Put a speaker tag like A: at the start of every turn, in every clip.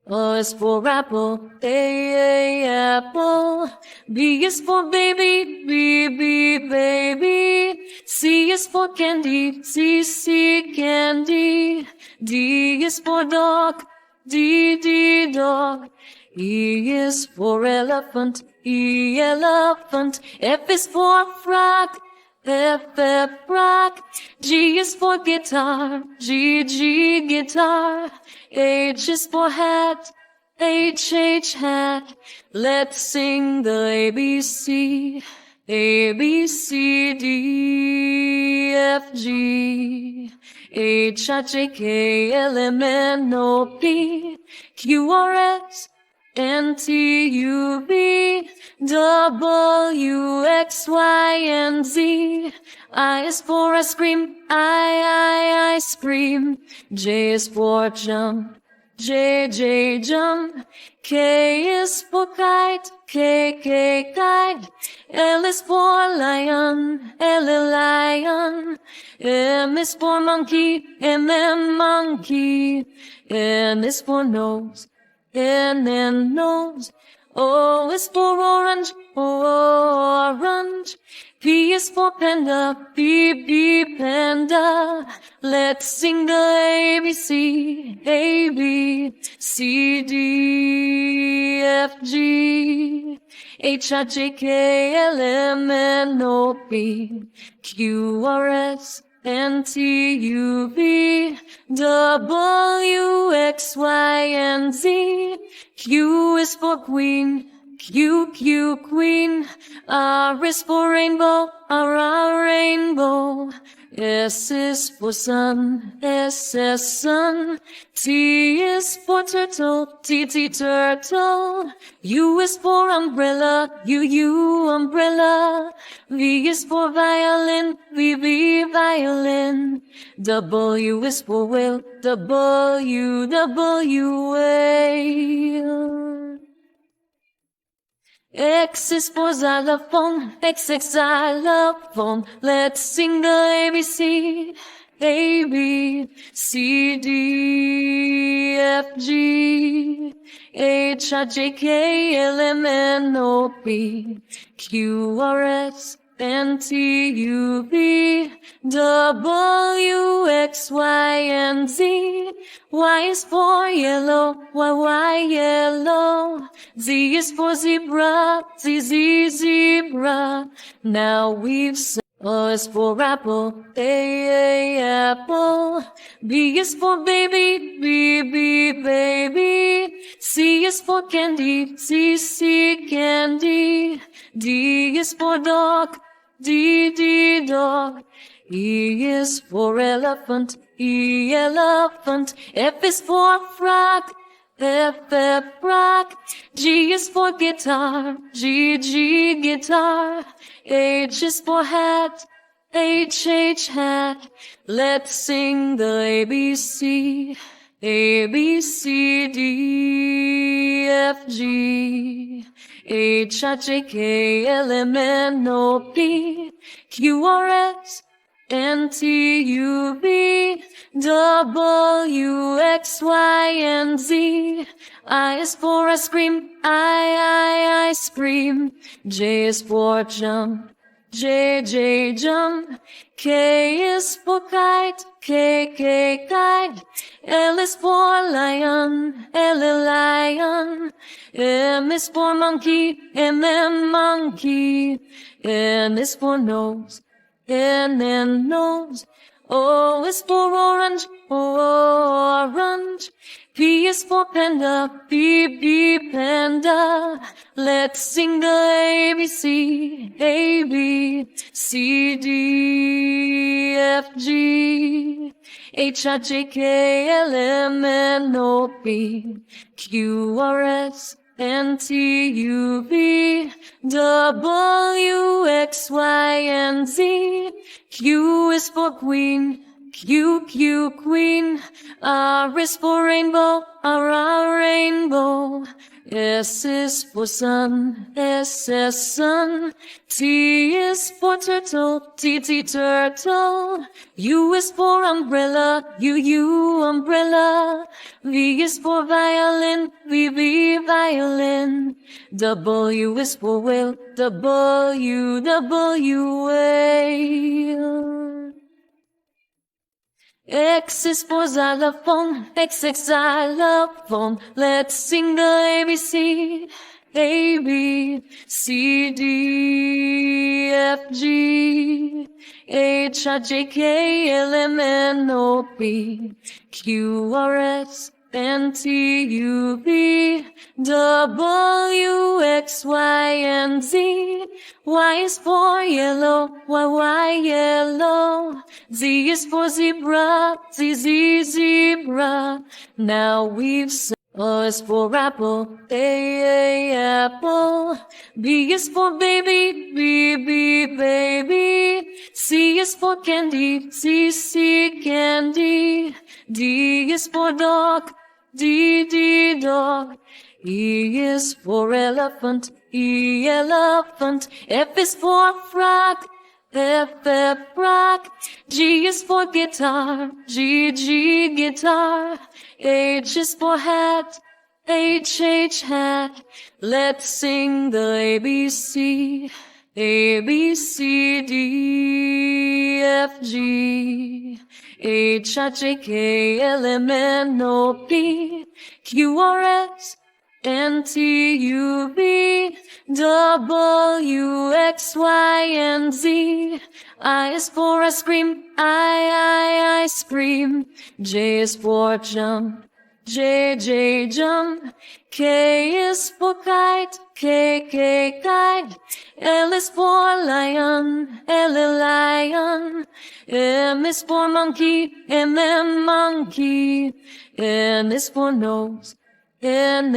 A: O is for apple, A, apple. B is for baby, B, baby. C is for candy, C, candy. D is for dog, D, dog. E is for elephant, E, elephant. F is for frog, F, frog. G is for guitar, G, guitar. H is for hat, H, hat. Let's sing the ABC. A, B, C, D, F, G. H, I, J, K, L, M, N, O, P. Q, R, S, N, T, U, V. W, X, Y, and Z. I is for ice cream, I scream. J is for jump, J, jump. K is for kite, K, kite. L is for lion, L, lion. M is for monkey, M, monkey. N is for nose, N, nose. O is for orange, O, orange. P is for panda, P, panda. Let's sing the ABC. A, B, C, D, F, G. H, I, J, K, L, M, N, O, P. Q, R, S, N, T, U, V. W, X, Y, and Z. Q is for queen, Q, queen. R is for rainbow, R, rainbow. S is for sun, S, sun. T is for turtle, T, turtle. U is for umbrella, U, umbrella. V is for violin, V, violin. W is for whale, W, whale. X is for xylophone, X, xylophone. Let's sing the ABC. A, B, C, D, F, G. H, I, J, K, L, M, N, O, P. Q, R, S, N, T, U, V. W, X, Y, and Z. Y is for yellow, Y, yellow. Z is for zebra, Z, zebra. Now we've said O is for apple, A, apple. B is for baby, B, baby. C is for candy, C, candy. D is for dog, D, dog. E is for elephant, E, elephant. F is for frog, F, frog. G is for guitar, G, guitar. H is for hat, H, hat. Let's sing the ABC. A, B, C, D, F, G. H, I, J, K, L, M, N, O, P. Q, R, S, N, T, U, V. W, X, Y, and Z. I is for ice cream, I scream. J is for jump, J, jump. K is for kite, K, kite. L is for lion, L, lion. M is for monkey, M, monkey. N is for nose, N, nose. O is for orange, O, orange. P is for panda, P, panda. Let's sing the ABC. A, B, C, D, F, G. H, I, J, K, L, M, N, O, P. Q, R, S, N, T, U, V. W, X, Y, and Z. Q is for queen, Q, queen. R is for rainbow, R, rainbow. S is for sun, S is sun. T is for turtle, T turtle. U is for umbrella, U umbrella. V is for violin, V violin. W is for whale, W whale. X is for xylophone, X xylophone. Let's sing the ABC. A, B, C, D, F, G, H, I, J, K, L, M, N, O, P, Q, R, S, N, T, U, V, W, X, Y, and Z. Y is for yellow, Y, yellow. Z is for zebra, Z, zebra. Now we've said O is for apple, A, apple. B is for baby, B, baby. C is for candy, C, candy. D is for dog, D, dog. E is for elephant, E, elephant. F is for frog, F, frog. G is for guitar, G, guitar. H is for hat, H, hat. Let's sing the ABC. A, B, C, D, F, G, H, I, J, K, L, M, N, O, P, Q, R, S, N, T, U, V, W, X, Y, and Z. I is for ice cream, I, ice cream. J is for jump, J, jump. K is for kite, K, kite. L is for lion, L, lion. M is for monkey, M, monkey. N is for nose, N,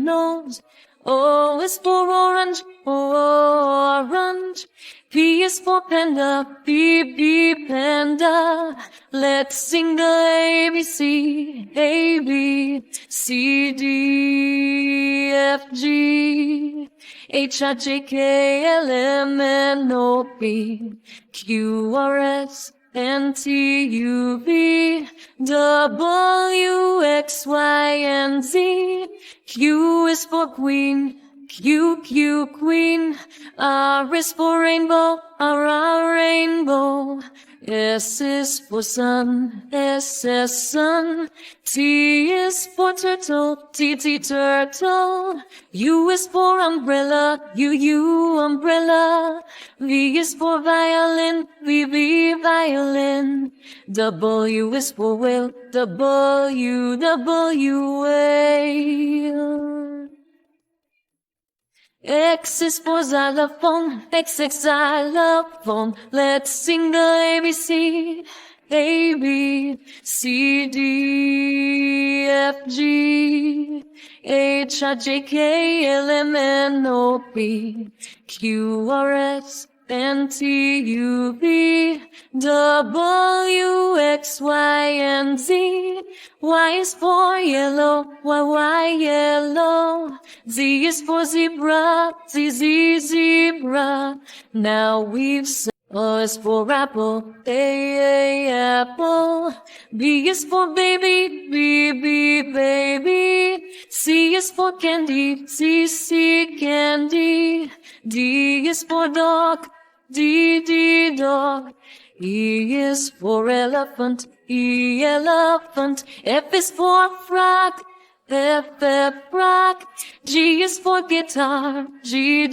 A: nose. O is for orange, orange. P is for panda, P, panda. Let's sing the ABC. A, B, C, D, F, G, H, I, J, K, L, M, N, O, P, Q, R, S, N, T, U, V, W, X, Y, and Z. Q is for queen, Q, queen. R is for rainbow, R, rainbow. S is for sun, S, sun. T is for turtle, T, turtle. U is for umbrella, U, umbrella. V is for violin, V, violin. W is for whale, W, whale. X is for xylophone, X, xylophone. Let's sing the ABC. A, B, C, D, F, G, H, I, J, K, L, M, N, O, P, Q, R, S, N, T, U, V, W, X, Y, and Z. Y is for yellow, Y, yellow. Z is for zebra, Z, zebra. Now we've said O is for apple, A, apple. B is for baby, B, baby. C is for candy, C, candy. D is for dog, D, dog. E is for elephant, E, elephant. F is for frog, F, frog. G is for guitar, G,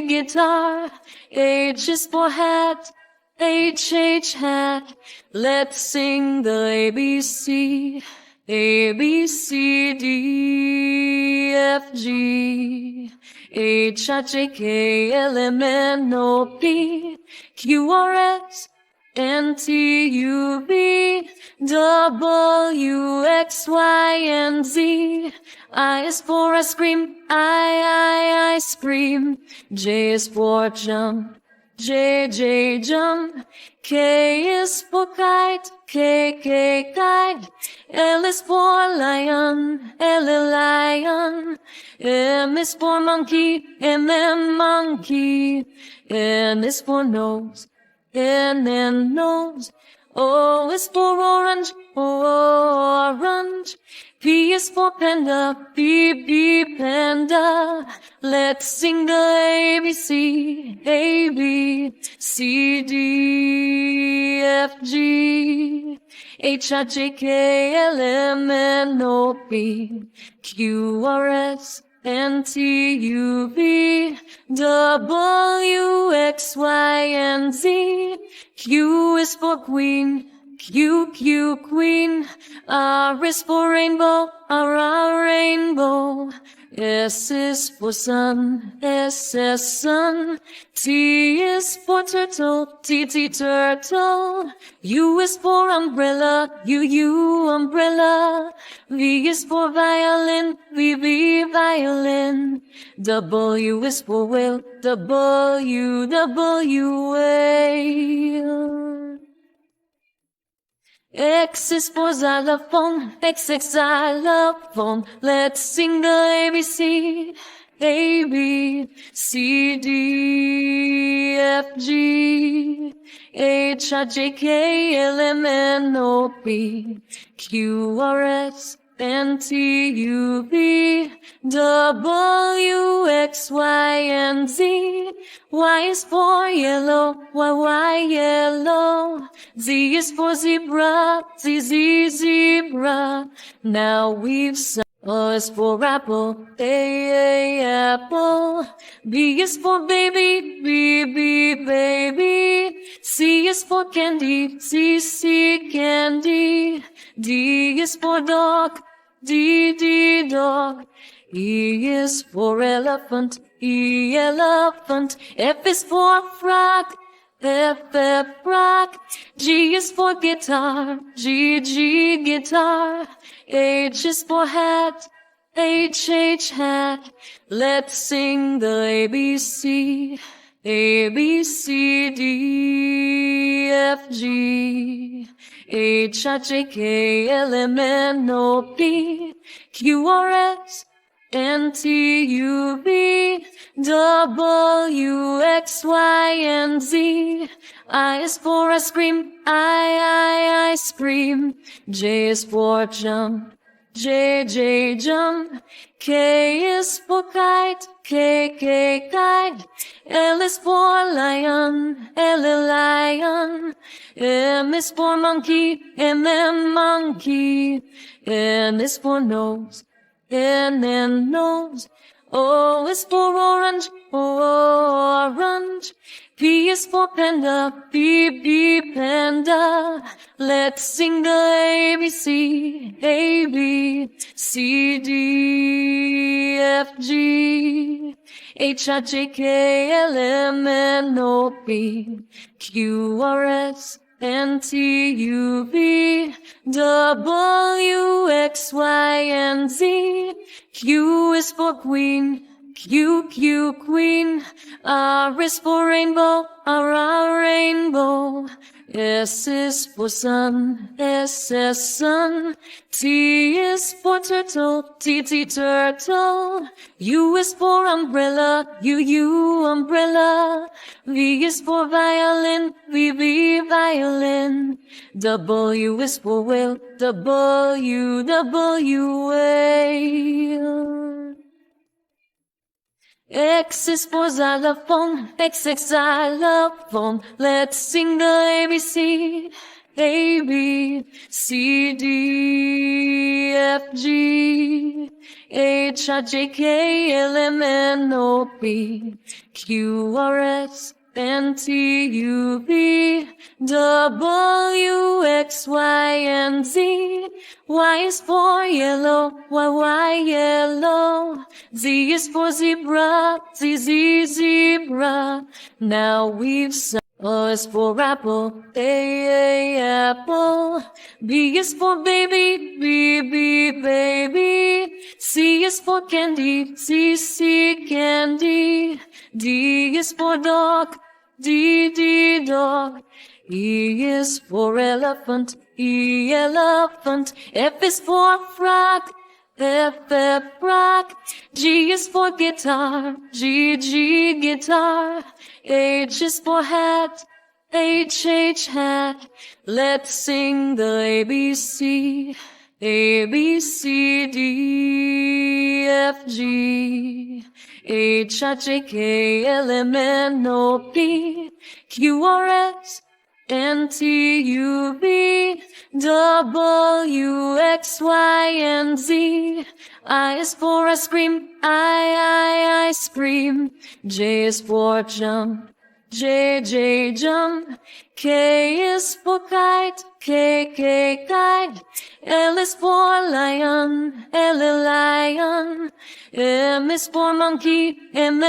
A: guitar. H is for hat, H, hat. Let's sing the ABC. A, B, C, D, F, G, H, I, J, K, L, M, N, O, P, Q, R, S, N, T, U, V, W, X, Y, and Z. I is for ice cream, I, ice cream. J is for jump, J, jump. K is for kite, K, kite. L is for lion, L, lion. M is for monkey, monkey. N is for nose, nose. O is for orange, orange. P is for panda, panda. Let's sing the ABC, A, B, C, D, F, G, H, I, J, K, L, M, N, O, P, Q, R, S, N, T, U, V, W, X, Y, and Z. Q is for queen, Q, queen. R is for rainbow, R, rainbow. S is for sun, S, sun. T is for turtle, T, turtle. U is for umbrella, U, umbrella. V is for violin, V, violin. W is for whale, W, whale. X is for xylophone, X, xylophone. Let's sing the ABC, A, B, C, D, F, G, H, I, J, K, L, M, N, O, P, Q, R, S, N, T, U, V, W, X, Y, and Z. Y is for yellow, Y, yellow. Z is for zebra, Z, zebra. Now we've sung. O is for apple, A, apple. B is for baby, B, baby. C is for candy, C, candy. D is for dog, D, dog. E is for elephant, E, elephant. F is for frog, F, frog. G is for guitar, G, guitar. H is for hat, H, hat. Let's sing the ABC, A, B, C, D, F, G, H, I, J, K, L, M, N, O, P, Q, R, S, N, T, U, V, W, X, Y, and Z. I is for ice cream, I, ice cream. J is for jump, J, jump. K is for kite, K, kite. L is for lion, L, lion. M is for monkey, M, monkey. N is for nose, N, nose. O is for orange, orange. P is for panda, P, panda. Let's sing the ABC, A, B, C, D, F, G, H, I, J, K, L, M, N, O, P, Q, R, S, N, T, U, V, W, X, Y, and Z. Q is for queen, Q, queen. R is for rainbow, R, rainbow. S is for sun, S, sun. T is for turtle, T, turtle. U is for umbrella, U, umbrella. V is for violin, V, violin. W is for whale, W, whale. X is for xylophone, X, xylophone. Let's sing the ABC, A, B, C, D, F, G, H, I, J, K, L, M, N, O, P, Q, R, S, N, T, U, V, W, X, Y, and Z. Y is for yellow, Y, yellow. Z is for zebra, Z, zebra. Now we've sung. O is for apple, A, apple. B is for baby, B, baby. C is for candy, C, candy. D is for dog, D, dog. E is for elephant, E, elephant. F is for frog, F rock. G is for guitar, G guitar. H is for hat, H hat. Let's sing the ABC. A, B, C, D, F, G, H, I, J, K, L, M, N, O, P, Q, R, S, N, T, U, V, W, X, Y, and Z. I is for ice cream, I scream. J is for jump, J, jump. K is for kite, K, kite. L is for lion, L, lion. M is for monkey, M,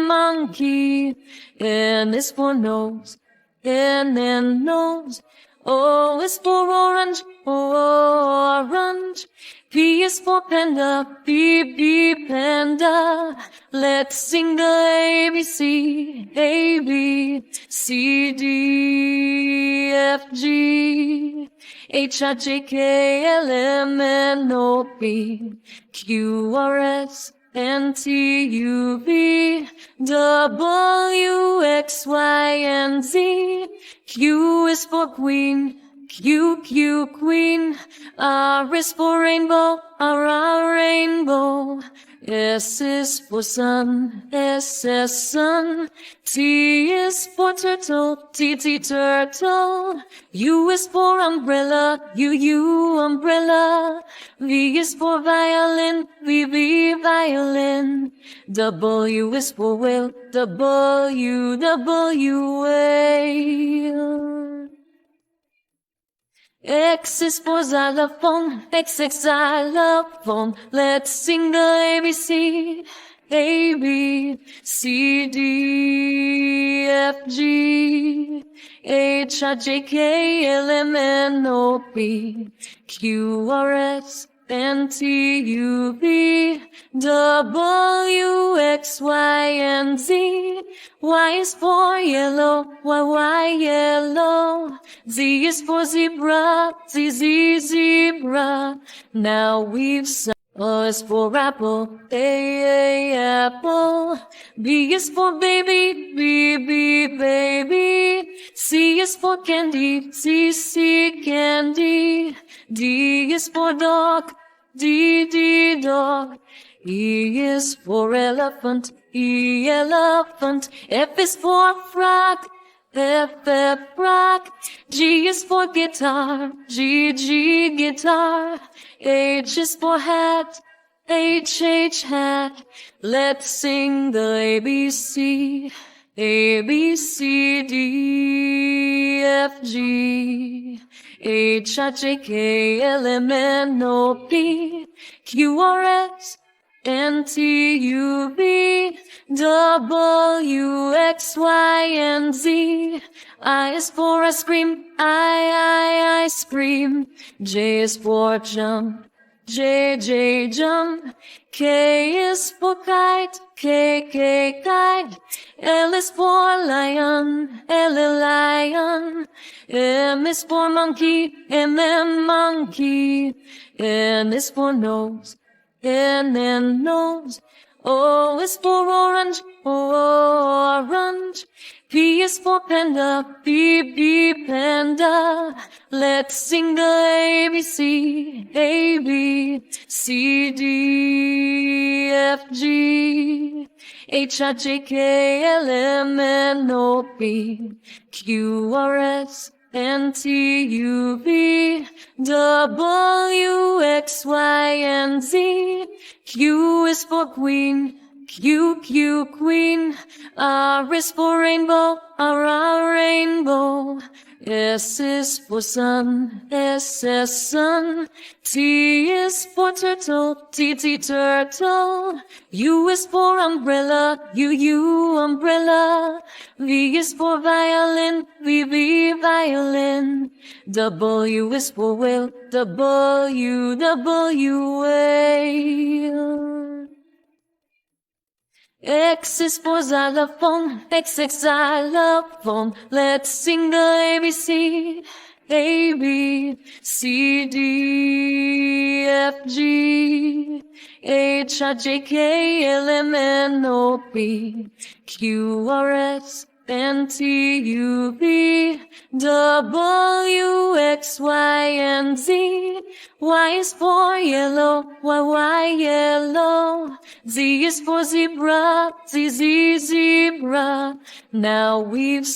A: monkey. N is for nose, N, nose. O is for orange, O, orange. P is for panda, P, panda. Let's sing the ABC, A, B, C, D, F, G, H, I, J, K, L, M, N, O, P, Q, R, S, N, T, U, V, W, X, Y, and Z. Q is for queen, Q, queen. R is for rainbow, R, rainbow. S is for sun, S, sun. T is for turtle, T, turtle. U is for umbrella, U, umbrella. V is for violin, V, violin. W is for whale, W, whale. X is for xylophone, X, xylophone. Let's sing the ABC. A, B, C, D, F, G, H, I, J, K, L, M, N, O, P, Q, R, S, N, T, U, V, W, X, Y, and Z. Y is for yellow, Y, yellow. Z is for zebra, Z, zebra. Now we've sung. O is for apple, A, apple. B is for baby, B, baby. C is for candy, C, candy. D is for dog, D, dog. E is for elephant, E, elephant. F is for frog, F, frog. G is for guitar, G, guitar. H is for hat, H, hat. Let's sing the ABC. A, B, C, D, F, G, H, I, J, K, L, M, N, O, P, Q, R, S, N, T, U, V, W, X, Y, and Z. I is for ice cream, I scream. J is for jump, J, jump. K is for kite, K, kite. L is for lion, L, lion. M is for monkey, M, monkey. N is for nose, N, nose. O is for orange, O, orange. P is for panda, P, panda. Let's sing the ABC, A, B, C, D, F, G, H, I, J, K, L, M, N, O, P, Q, R, S, N, T, U, V, W, X, Y, and Z. Q is for queen, Q, queen. R is for rainbow, R, rainbow. S is for sun, S, sun. T is for turtle, T, turtle. U is for umbrella, U, umbrella. V is for violin, V, violin. W is for whale, W, whale. X is for xylophone, X, xylophone. Let's sing the ABC. A, B, C, D, F, G, H, I, J, K, L, M, N, O, P, Q, R, S, N, T, U, V, W, X, Y, and Z. Y is for yellow, Y, yellow. Z is for zebra, Z, zebra. Now we've